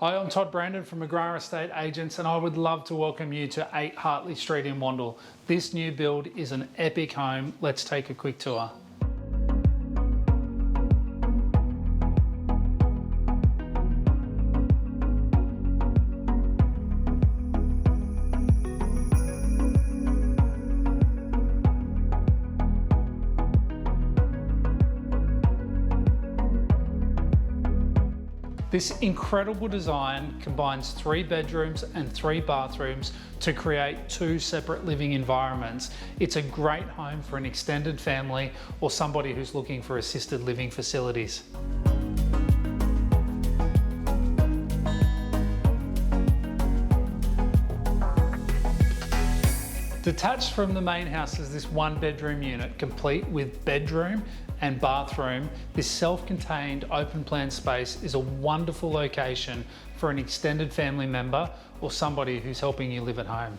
Hi, I'm Todd Brandon from McGrath Estate Agents, and I would love to welcome you to 8 Hartley Street in Wandal. This new build is an epic home. Let's take a quick tour. This incredible design combines 3 bedrooms and 3 bathrooms to create 2 separate living environments. It's a great home for an extended family or somebody who's looking for assisted living facilities. Detached from the main house is this 1-bedroom unit, complete with bedroom and bathroom. This self-contained open plan space is a wonderful location for an extended family member or somebody who's helping you live at home.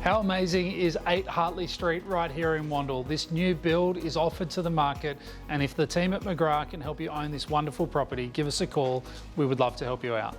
How amazing is 8 Hartley Street right here in Wandal? This new build is offered to the market, and if the team at McGrath can help you own this wonderful property, give us a call. We would love to help you out.